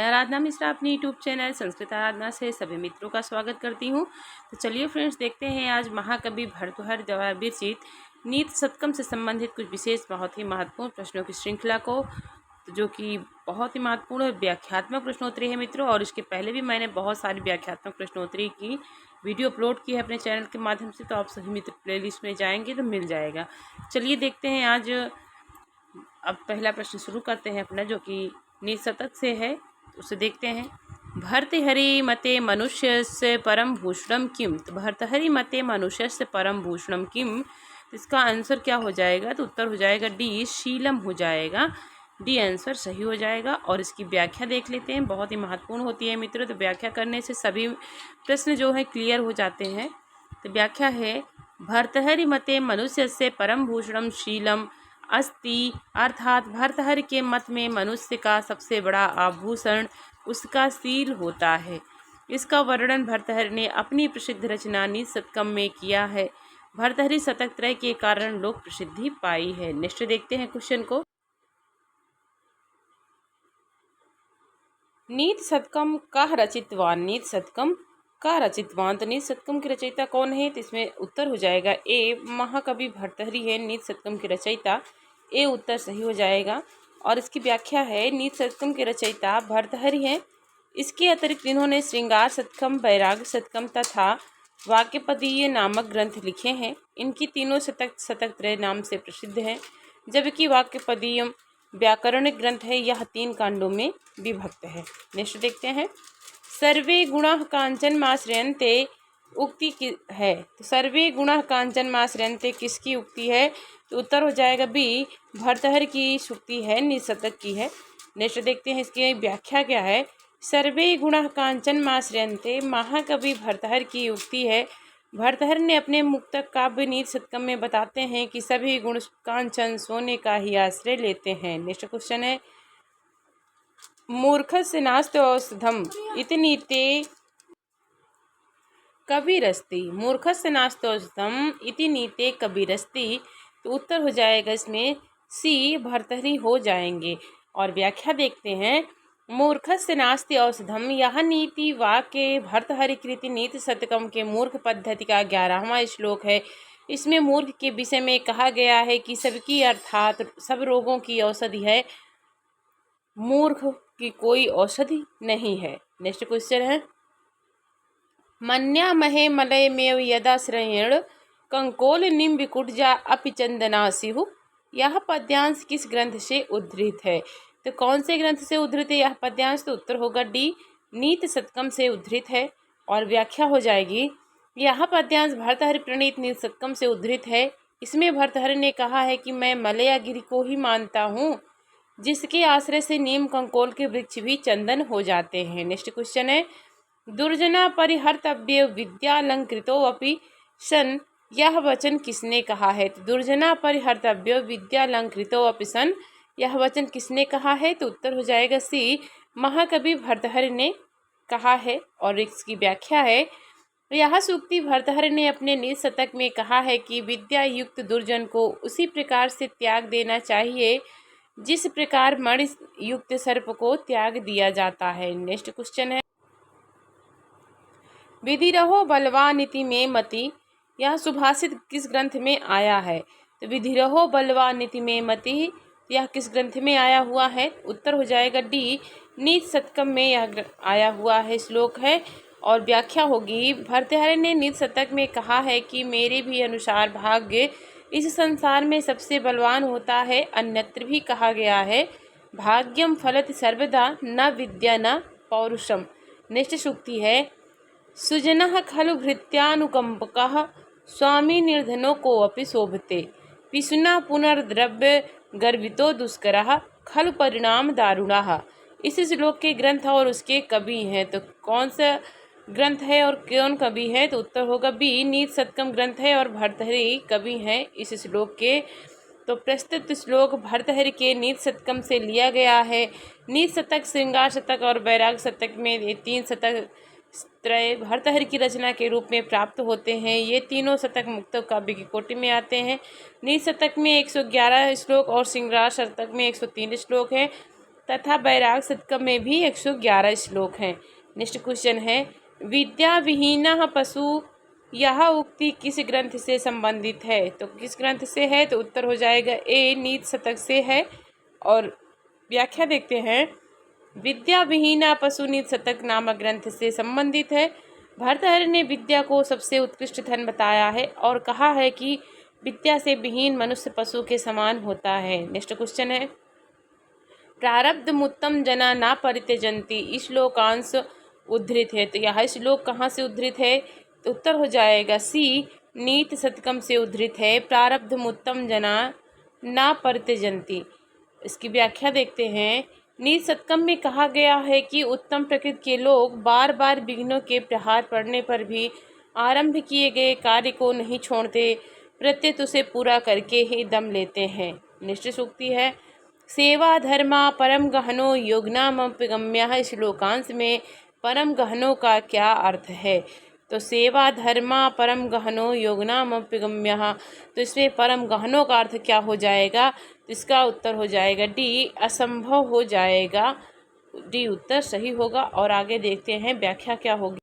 मैं आराधना मिश्रा अपनी YouTube channel Sanskrit आराधना से सभी मित्रों का स्वागत करती हूँ। तो चलिए फ्रेंड्स, देखते हैं आज महाकवि भर्तृहरि द्वारा विरचित नीति शतकम से संबंधित कुछ विशेष बहुत ही महत्वपूर्ण प्रश्नों की श्रृंखला को, जो कि बहुत ही महत्वपूर्ण और व्याख्यात्मक प्रश्नोत्तरी है मित्रों। और इसके पहले भी मैंने बहुत सारी व्याख्यात्मक प्रश्नोत्तरी की वीडियो अपलोड की है अपने चैनल के माध्यम से, तो आप सभी मित्र प्लेलिस्ट में जाएंगे तो मिल जाएगा। चलिए देखते हैं आज। अब पहला प्रश्न शुरू करते हैं अपना, जो कि नीति शतक से है, उसे देखते हैं। भर्तृहरि मते मनुष्यस्य परम भूषणम किम। तो भर्तृहरि मते मनुष्यस्य परम भूषणम किम, तो इसका आंसर क्या हो जाएगा? तो उत्तर हो जाएगा डी, शीलम हो जाएगा। डी आंसर सही हो जाएगा। और इसकी व्याख्या देख लेते हैं, बहुत ही महत्वपूर्ण होती है मित्रों। तो व्याख्या करने से सभी प्रश्न जो है क्लियर हो जाते हैं। तो व्याख्या है, भर्तृहरि मते मनुष्यस्य परम भूषणम शीलम अस्ति, अर्थात भर्तृहरि के मत में मनुष्य का सबसे बड़ा आभूषण उसका शील होता है। इसका वर्णन भर्तृहरि ने अपनी प्रसिद्ध रचना नीति शतकम में किया है। भर्तृहरि शतक त्रय के कारण लोक प्रसिद्धि पाई है। नेक्स्ट देखते हैं क्वेश्चन को। नीति शतकम का रचितवान। नीति शतकम का रचितवान, तो नीति शतकम की रचयिता कौन है? तो इसमें उत्तर हो जाएगा ए, महाकवि भर्तृहरि है नीति शतकम की रचयिता। ए उत्तर सही हो जाएगा। और इसकी व्याख्या है, नीति शतकम के रचयिता भर्तृहरि हैं। इसके अतिरिक्त इन्होंने श्रृंगार शतकम, वैराग्य शतकम तथा वाक्यपदीय नामक ग्रंथ लिखे हैं। इनकी तीनों शतक शतक त्रय नाम से प्रसिद्ध हैं, जबकि वाक्यपदीय व्याकरणिक ग्रंथ है, यह 3 कांडों में विभक्त है। नेक्स्ट देखते हैं। सर्वे गुणाः कांचनमाश्रयन्ते उक्ति की है। तो सर्वे गुणाः कांचनमाश्रयन्ते किसकी उक्ति है? तो उत्तर हो जाएगा बी, भर्तृहरि की उक्ति है, नीति शतक की है। नेक्स्ट देखते हैं इसकी व्याख्या क्या है। सर्वे गुणाः कांचनमाश्रयन्ते महाकवि भर्तृहरि की उक्ति है। भर्तृहरि ने अपने मुक्तक काव्य नीति शतकम में बताते हैं कि सभी गुण कांचन सोने का ही आश्रय लेते हैं। नेक्स्ट क्वेश्चन है, मूर्खस्य नास्ति औषधम इति नीते कबीरस्ति। मूर्खस्य नास्ति औषधम इति नीते कबीरस्ति, तो उत्तर हो जाएगा इसमें सी, भर्तृहरि हो जाएंगे। और व्याख्या देखते हैं। मूर्खस्य नास्ति औषधम, यह नीति वाक्य भर्तृहरि कृति नीति शतकम के मूर्ख पद्धति का 11वां श्लोक है। इसमें मूर्ख के विषय में कहा गया है कि सबकी अर्थात सब रोगों की औषधि है, मूर्ख की कोई औषधि नहीं है। नेक्स्ट क्वेश्चन है, मन्यामहे मलयमेव यदा श्रयेण कंकोल निम्बिकुटजा अपि चंदना स्युः। यह पद्यांश किस ग्रंथ से उद्धृत है? तो कौन से ग्रंथ से उद्धृत है यह पद्यांश? तो उत्तर होगा डी, नीति शतकम से उद्धृत है। और व्याख्या हो जाएगी, यह पद्यांश भर्तृहरि प्रणीत नीति शतकम से उद्धृत है। इसमें भर्तृहरि ने कहा है कि मैं मलयागिरि को ही मानता हूँ, जिसके आश्रय से नीम कंकोल के वृक्ष भी चंदन हो जाते हैं। नेक्स्ट क्वेश्चन है, दुर्जना परिहर्तव्य विद्यालंकृतो अपि सन, यह वचन किसने कहा है? तो दुर्जना परिहर्तव्य विद्यालंकृतो अपि सन, यह वचन किसने कहा है? तो उत्तर हो जाएगा सी, महाकवि भर्तृहरि ने कहा है। और इसकी व्याख्या है, यह सूक्ति भर्तृहरि ने अपने नीति शतक में कहा है कि विद्या युक्त दुर्जन को उसी प्रकार से त्याग देना चाहिए जिस प्रकार मणि युक्त सर्प को त्याग दिया जाता है। नेक्स्ट क्वेश्चन है, विधिरहो बलवानिति में मति, यह सुभाषित किस ग्रंथ में आया है? तो विधिरहो बलवानिति में मति, यह किस ग्रंथ में आया हुआ है? उत्तर हो जाएगा डी, नीति शतकम में यह आया हुआ है श्लोक है। और व्याख्या होगी, भर्तृहरि ने नीति शतक में कहा है कि मेरे भी अनुसार भाग्य इस संसार में सबसे बलवान होता है। अन्यत्र भी कहा गया है, भाग्यम फलति सर्वदा न विद्या न पौरुषम। नेक्स्ट सूक्ति है, सुजनः खलु भृत्यानुकंपकः स्वामी निर्धनो को अपि शोभते, पिशुना पुनर्द्रव्य गर्वितो दुष्करः खलु परिणाम दारुणः। इस श्लोक के ग्रंथ और उसके कवि हैं। तो कौन सा ग्रंथ है और कौन कवि है? तो उत्तर होगा बी, नीति शतकम ग्रंथ है और भर्तृहरि कवि हैं इस श्लोक के। तो प्रस्तुत श्लोक भर्तृहरि के नीति शतकम से लिया गया है। नीति शतक, श्रृंगार शतक और वैराग्य शतक में ये 3 शतक त्रय भर्तृहरि की रचना के रूप में प्राप्त होते हैं। ये तीनों शतक मुक्तक काव्य की कोटि में आते हैं। नीति शतक में 111 श्लोक और श्रृंगार शतक में 103 श्लोक है। तथा बैराग शतकम में भी 111 श्लोक हैं। नेक्स्ट क्वेश्चन है विद्या विहीनः पशु, यह उक्ति किस ग्रंथ से संबंधित है? तो किस ग्रंथ से है? तो उत्तर हो जाएगा ए नीति शतक से है। और व्याख्या देखते हैं, विद्या विहीना पशु नीति शतक नामक ग्रंथ से संबंधित है। भर्तहरि ने विद्या को सबसे उत्कृष्ट धन बताया है और कहा है कि विद्या से विहीन मनुष्य पशु के समान होता है। नेक्स्ट क्वेश्चन है प्रारब्धमुत्तम जना ना परित्यजन्ति, इस श्लोकांश उद्धृत है। तो यह श्लोक कहाँ से उद्धृत है? तो उत्तर हो जाएगा सी नीति शतकम से उद्धृत है। प्रारब्धमुत्तम जना ना परित्यजन्ति। इसकी व्याख्या देखते हैं, नीति शतकम में कहा गया है कि उत्तम प्रकृति के लोग बार बार विघ्नों के प्रहार पड़ने पर भी आरंभ किए गए कार्य को नहीं छोड़ते, प्रत्युत उसे पूरा करके ही दम लेते हैं। निश्चय सूक्ति है सेवा धर्मा परम गहनो योगनामप्यगम्य। श्लोकांश में परम गहनों का क्या अर्थ है? तो सेवा धर्मा परम गहनो योगनामप्यगम्य, तो इसमें परम गहनों का अर्थ क्या हो जाएगा? तो इसका उत्तर हो जाएगा डी असंभव हो जाएगा। डी उत्तर सही होगा। और आगे देखते हैं व्याख्या क्या होगी।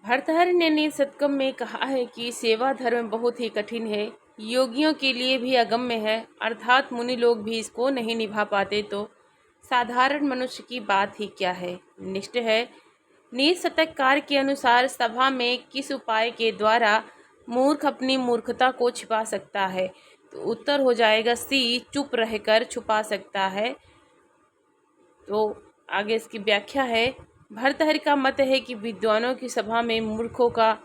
भर्तहरि ने नीति शतकम में कहा है कि सेवा धर्म बहुत ही कठिन है, योगियों के लिए भी अगम्य है, अर्थात मुनि लोग भी इसको नहीं निभा पाते, तो साधारण मनुष्य की बात ही क्या है। निष्ठ है नीति शतककार के अनुसार सभा में किस उपाय के द्वारा मूर्ख अपनी मूर्खता को छिपा सकता है? तो उत्तर हो जाएगा सी चुप रहकर छुपा सकता है। तो आगे इसकी व्याख्या है, भर्तहरि का मत है कि विद्वानों की सभा में मूर्खों का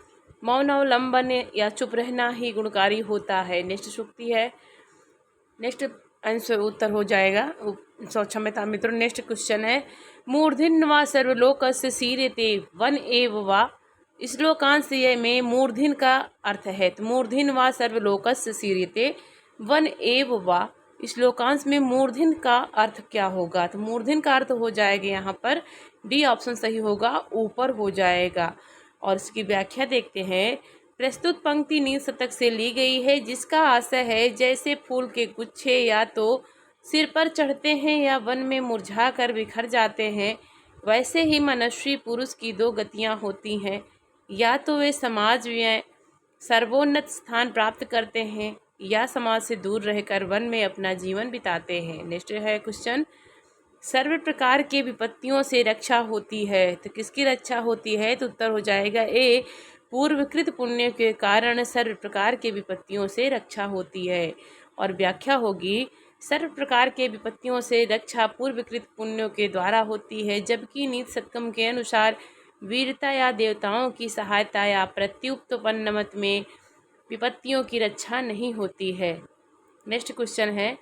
मौन अवलंबन या चुप रहना ही गुणकारी होता है। नेक्स्ट सूक्ति है, नेक्स्ट आंसर उत्तर हो जाएगा क्षम्यता मित्रों। नेक्स्ट क्वेश्चन है मूर्धन्य वा सर्वलोकस्य सीर्यते वन एव वा। श्लोकांश में मूर्धन्य का अर्थ है, तो मूर्धन्य वा सर्वलोकस्य सीर्यते वन एव वा। श्लोकांश में मूर्धन्य का अर्थ क्या होगा? तो मूर्धन्य का अर्थ हो जाएगा यहाँ पर डी ऑप्शन सही होगा, ऊपर हो जाएगा। और इसकी व्याख्या देखते हैं, प्रस्तुत पंक्ति नीति शतक से ली गई है, जिसका आशय है जैसे फूल के गुच्छे या तो सिर पर चढ़ते हैं या वन में मुरझा कर बिखर जाते हैं, वैसे ही मनस्वी पुरुष की दो गतियां होती हैं, या तो वे समाज में सर्वोन्नत स्थान प्राप्त करते हैं या समाज से दूर रहकर वन में अपना जीवन बिताते हैं। नेक्स्ट है क्वेश्चन, सर्व प्रकार के विपत्तियों से रक्षा होती है, तो किसकी रक्षा होती है? तो उत्तर हो जाएगा ए पूर्वकृत पुण्य के कारण सर्व प्रकार के विपत्तियों से रक्षा होती है। और व्याख्या होगी, सर्व प्रकार के विपत्तियों से रक्षा पूर्वकृत पुण्यों के द्वारा होती है, जबकि नीति शतकम के अनुसार वीरता या देवताओं की सहायता या प्रत्युत्पन्न मत में विपत्तियों की रक्षा नहीं होती है। नेक्स्ट क्वेश्चन है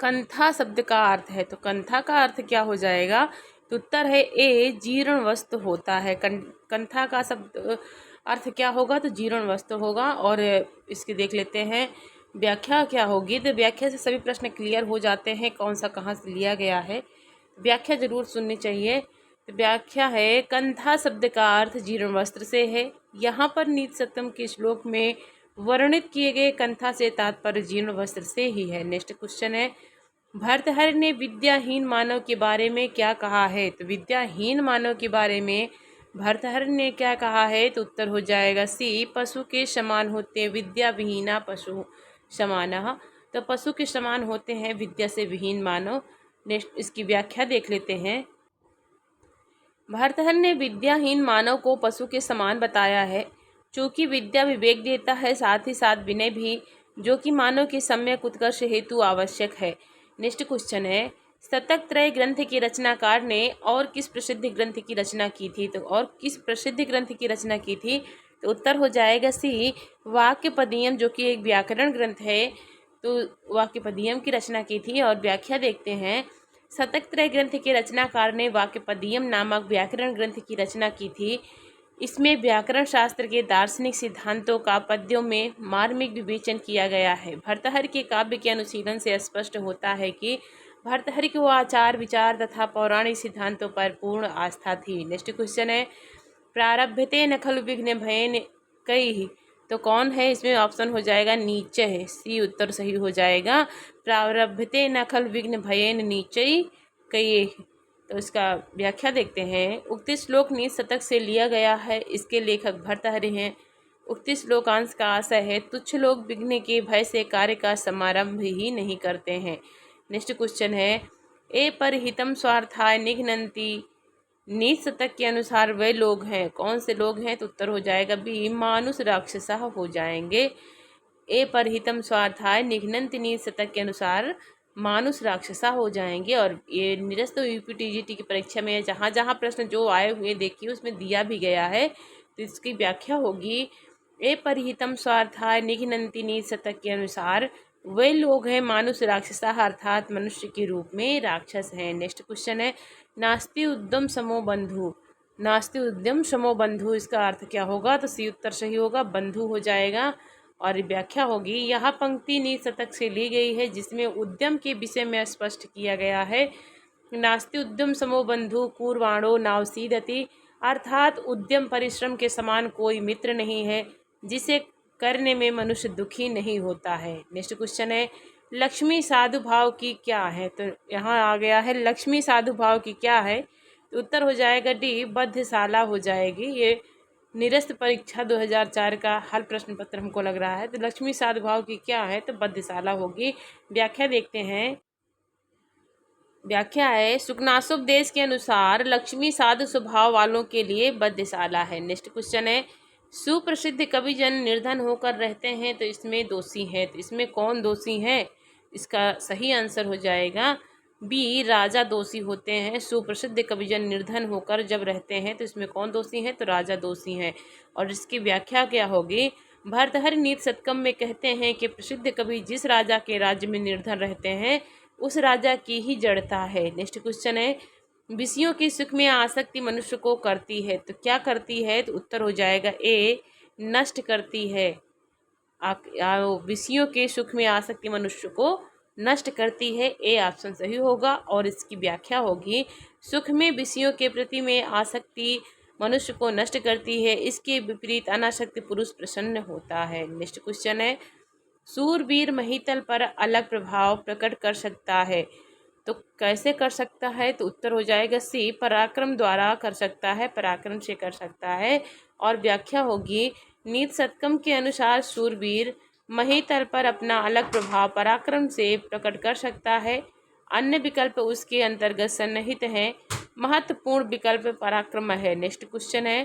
कंथा शब्द का अर्थ है, तो कंथा का अर्थ क्या हो जाएगा? तो उत्तर है ए जीर्ण वस्तु होता है। कंथा का शब्द अर्थ क्या होगा? तो जीर्ण वस्तु होगा। और इसकी देख लेते हैं व्याख्या क्या होगी। तो व्याख्या से सभी प्रश्न क्लियर हो जाते हैं कौन सा कहाँ से लिया गया है, व्याख्या जरूर सुननी चाहिए। तो व्याख्या है कंथा शब्द का अर्थ जीर्ण वस्त्र से है। यहाँ पर नीति शतकम के श्लोक में वर्णित किए गए कंथा से तात्पर्य जीर्ण वस्त्र से ही है। नेक्स्ट क्वेश्चन है भर्तहरि ने विद्याहीन मानव के बारे में क्या कहा है? तो विद्याहीन मानव के बारे में भर्तहरि ने क्या कहा है? तो उत्तर हो जाएगा सी पशु के समान होते विद्या विहीना पशु समानः। तो पशु के समान होते हैं विद्या से विहीन मानव। नेक्स्ट इसकी व्याख्या देख लेते हैं, भर्तहरि ने विद्याहीन मानव को पशु के समान बताया है, चूँकि विद्या विवेक देता है, साथ ही साथ विनय भी, जो कि मानव के सम्यक उत्कर्ष हेतु आवश्यक है। नेक्स्ट क्वेश्चन है शतक त्रय ग्रंथ के रचनाकार ने और किस प्रसिद्ध ग्रंथ की रचना की थी? तो और किस प्रसिद्ध ग्रंथ की रचना की थी? तो उत्तर हो जाएगा सी वाक्यपदीयम, जो कि एक व्याकरण ग्रंथ है, तो वाक्यपदीयम की रचना की थी। और व्याख्या देखते हैं, शतक त्रय ग्रंथ के रचनाकार ने वाक्यपदीयम नामक व्याकरण ग्रंथ की रचना की थी। इसमें व्याकरण शास्त्र के दार्शनिक सिद्धांतों का पद्यों में मार्मिक विवेचन किया गया है। भर्तहरि के काव्य के अनुशीलन से स्पष्ट होता है कि भर्तहरि को आचार विचार तथा पौराणिक सिद्धांतों पर पूर्ण आस्था थी। नेक्स्ट क्वेश्चन है प्रारभ्यते न खलु विघ्न भयेन कैः तो कौन है इसमें? ऑप्शन हो जाएगा नीचे है, सी उत्तर सही हो जाएगा। प्रारब्धते न खल विघ्न भयेन नीचई कये। तो इसका व्याख्या देखते हैं। उक्त श्लोक नीत शतक से लिया गया है। इसके लेखक भर्तृहरि हैं। उक्त श्लोकांश का आशय है तुच्छ लोग विघ्न के भय से कार्य का समारंभ ही नहीं करते हैं। नेक्स्ट क्वेश्चन है ए परहितम स्वार्थाय निघ्नन्ति। नीत शतक के अनुसार वे लोग हैं, कौन से लोग हैं? तो उत्तर हो जाएगा बी, मानुष राक्षसा हो जाएंगे। ए परहितम स्वार्थाय निघ्नन्ति नीत शतक के अनुसार मानुष राक्षसा हो जाएंगे। और ये निरस्त यूपीटीजीटी की परीक्षा में जहाँ जहाँ प्रश्न जो आए हुए देखिए उसमें दिया भी गया है, तो इसकी व्याख्या होगी ए परहितम स्वार्थाय निघ्नन्ति नीत शतक के अनुसार वे लोग हैं मानुष राक्षसा अर्थात मनुष्य के रूप में राक्षस हैं। नेक्स्ट क्वेश्चन है नास्ति उद्यम समो बंधु। नास्ति उद्यम समो बंधु, इसका अर्थ क्या होगा? तो सी उत्तर सही होगा, बंधु हो जाएगा। और व्याख्या होगी यह पंक्ति नीत शतक से ली गई है जिसमें उद्यम के विषय में स्पष्ट किया गया है। नास्ति उद्यम समो बंधु कुर्वाणो नावसीदति, अर्थात उद्यम परिश्रम के समान कोई मित्र नहीं है जिसे करने में मनुष्य दुखी नहीं होता है। नेक्स्ट क्वेश्चन है लक्ष्मी साधु भाव की क्या है? तो यहाँ आ गया है लक्ष्मी साधु भाव की क्या है? तो उत्तर हो जाएगा डी, बद्धशाला हो जाएगी। ये निरस्त परीक्षा 2004 का हल प्रश्न पत्र हमको लग रहा है। तो लक्ष्मी साधु भाव की क्या है? तो बद्धशाला होगी। व्याख्या देखते हैं। व्याख्या है सुकनासोपदेश के अनुसार लक्ष्मी साधु स्वभाव वालों के लिए बद्धशाला है। नेक्स्ट क्वेश्चन है सुप्रसिद्ध कविजन निर्धन होकर रहते हैं तो इसमें दोषी है। तो इसमें कौन दोषी है? इसका सही आंसर हो जाएगा बी, राजा दोषी होते हैं। सुप्रसिद्ध कविजन निर्धन होकर जब रहते हैं तो इसमें कौन दोषी है? तो राजा दोषी हैं। और इसकी व्याख्या क्या होगी? भर्तृहरि नीत शतकम में कहते हैं कि प्रसिद्ध कवि जिस राजा के राज्य में निर्धन रहते हैं उस राजा की ही जड़ता है। नेक्स्ट क्वेश्चन है विषयों की सुख में आसक्ति मनुष्य को करती है तो क्या करती है? तो उत्तर हो जाएगा ए, नष्ट करती है। विषयों के सुख में आसक्ति मनुष्य को नष्ट करती है, ए ऑप्शन सही होगा। और इसकी व्याख्या होगी सुख में विषयों के प्रति में आसक्ति मनुष्य को नष्ट करती है, इसके विपरीत अनासक्त पुरुष प्रसन्न होता है। नेक्स्ट क्वेश्चन है सूरवीर महितल पर अलग प्रभाव प्रकट कर सकता है तो कैसे कर सकता है? तो उत्तर हो जाएगा सी, पराक्रम द्वारा कर सकता है, पराक्रम से कर सकता है। और व्याख्या होगी नीत शतकम के अनुसार सूरवीर महितल पर अपना अलग प्रभाव पराक्रम से प्रकट कर सकता है। अन्य विकल्प उसके अंतर्गत सन्निहित हैं। महत्वपूर्ण विकल्प पराक्रम है। नेक्स्ट क्वेश्चन है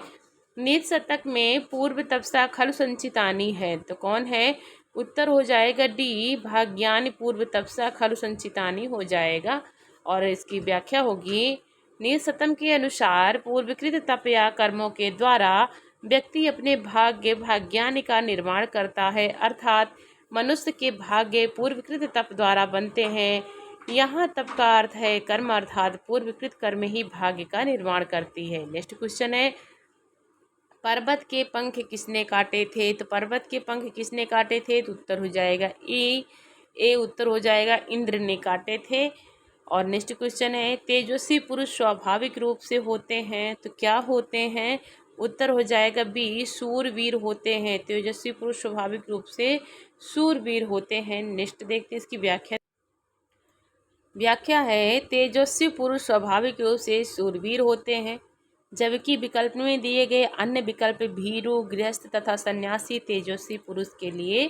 नीत शतक में पूर्व तपसा खल संचितानी है तो कौन है? उत्तर हो जाएगा डी, भाग्यानि पूर्व तपसा खलु संचितानी हो जाएगा। और इसकी व्याख्या होगी नीत शतम के अनुसार पूर्वकृत तप या कर्मों के द्वारा व्यक्ति अपने भाग्यानि का निर्माण करता है, अर्थात मनुष्य के भाग्य पूर्वकृत तप द्वारा बनते हैं। यहाँ तप का अर्थ है कर्म, अर्थात पूर्वकृत कर्म ही भाग्य का निर्माण करती है। नेक्स्ट क्वेश्चन है पर्वत के पंख किसने काटे थे? तो पर्वत के पंख किसने काटे थे? तो उत्तर हो जाएगा ए उत्तर हो जाएगा इंद्र ने काटे थे। और नेक्स्ट क्वेश्चन है तेजस्वी पुरुष स्वाभाविक रूप से होते हैं तो क्या होते हैं? उत्तर हो जाएगा बी, सूरवीर होते हैं। तेजस्वी पुरुष स्वाभाविक रूप से सूरवीर होते हैं। नेक्स्ट देखते हैं इसकी व्याख्या। व्याख्या है तेजस्वी पुरुष स्वाभाविक रूप से सूरवीर होते हैं जबकि विकल्प में दिए गए अन्य विकल्प भीरू, गृहस्थ तथा सन्यासी तेजस्वी पुरुष के लिए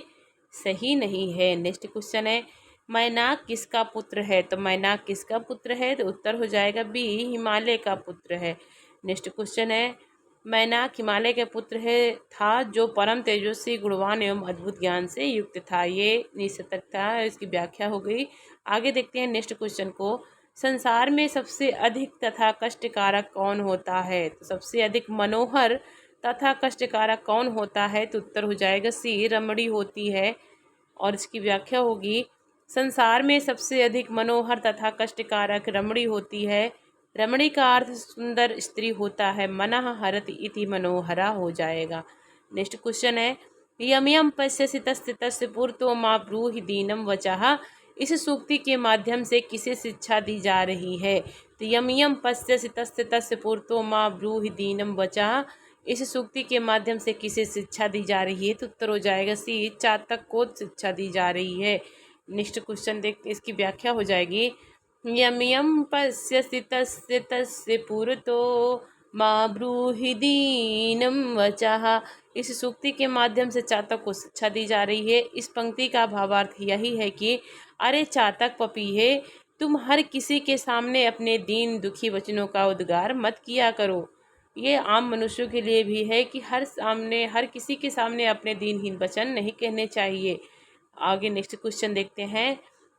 सही नहीं है। नेक्स्ट क्वेश्चन है मैनाक किसका पुत्र है? तो मैनाक किसका पुत्र है? तो उत्तर हो जाएगा बी, हिमालय का पुत्र है। नेक्स्ट क्वेश्चन है मैनाक हिमालय का पुत्र है था जो परम तेजस्वी, गुणवान एवं अद्भुत ज्ञान से युक्त था। ये निशतक था, इसकी व्याख्या हो गई। आगे देखते हैं नेक्स्ट क्वेश्चन को संसार में सबसे अधिक तथा कष्टकारक कौन होता है? तो सबसे अधिक मनोहर तथा कष्टकारक कौन होता है? तो उत्तर हो जाएगा सी, रमणी होती है। और इसकी व्याख्या होगी संसार में सबसे अधिक मनोहर तथा कष्टकारक रमणी होती है। रमणी का अर्थ सुंदर स्त्री होता है। मनः हरत इति मनोहरा हो जाएगा। नेक्स्ट क्वेश्चन है यम यम पश्यसि तस्य तस्य पुरतो मा ब्रूहि दीनम वचः। इस सूक्ति के माध्यम से किसे शिक्षा दी जा रही है? तो यम यम पश्यसि तस्य तस्य पुरतो मा ब्रूहि दीनम वचः, इस सूक्ति के माध्यम से किसे शिक्षा दी जा रही है? तो उत्तर हो जाएगा सी, चातक को शिक्षा दी जा रही है। नेक्स्ट क्वेश्चन देखते, इसकी व्याख्या हो जाएगी, यम यम पश्यसि तस्य तस्य पुरतो मा ब्रूहि दीनं वचः। इस सूक्ति के माध्यम से चातक को शिक्षा दी जा रही है। इस पंक्ति का भावार्थ यही है कि अरे चातक पपीहे, तुम हर किसी के सामने अपने दीन दुखी वचनों का उद्गार मत किया करो। ये आम मनुष्यों के लिए भी है कि हर किसी के सामने अपने दीनहीन वचन नहीं कहने चाहिए। आगे नेक्स्ट क्वेश्चन देखते हैं,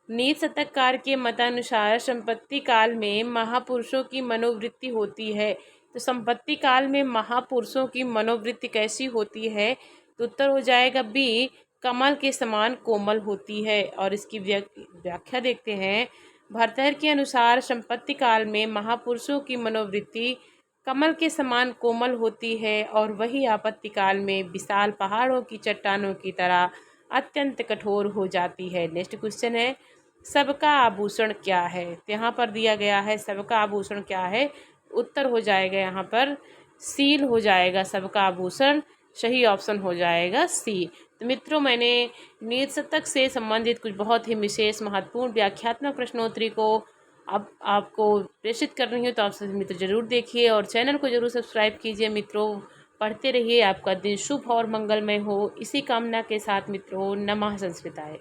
नीति शतककार के मतानुसार संपत्ति काल में महापुरुषों की मनोवृत्ति होती है। तो संपत्ति काल में महापुरुषों की मनोवृत्ति कैसी होती है? तो उत्तर हो जाएगा बी, कमल के समान कोमल होती है। और इसकी व्याख्या देखते हैं, भर्तृहरि के अनुसार संपत्ति काल में महापुरुषों की मनोवृत्ति कमल के समान कोमल होती है और वही आपत्ति काल में विशाल पहाड़ों की चट्टानों की तरह अत्यंत कठोर हो जाती है। नेक्स्ट क्वेश्चन है, सबका आभूषण क्या है? तो यहाँ पर दिया गया है सबका आभूषण क्या है, उत्तर हो जाएगा यहाँ पर सील हो जाएगा, सबका आभूषण सही ऑप्शन हो जाएगा सी। तो मित्रों, मैंने नीति शतक से संबंधित कुछ बहुत ही विशेष महत्वपूर्ण व्याख्यात्मक प्रश्नोत्तरी को अब आपको प्रेषित कर रही हूँ, तो आप सभी मित्र जरूर देखिए और चैनल को जरूर सब्सक्राइब कीजिए। मित्रों, पढ़ते रहिए, आपका दिन शुभ और मंगलमय हो, इसी कामना के साथ मित्रों, नमः संस्कृताय।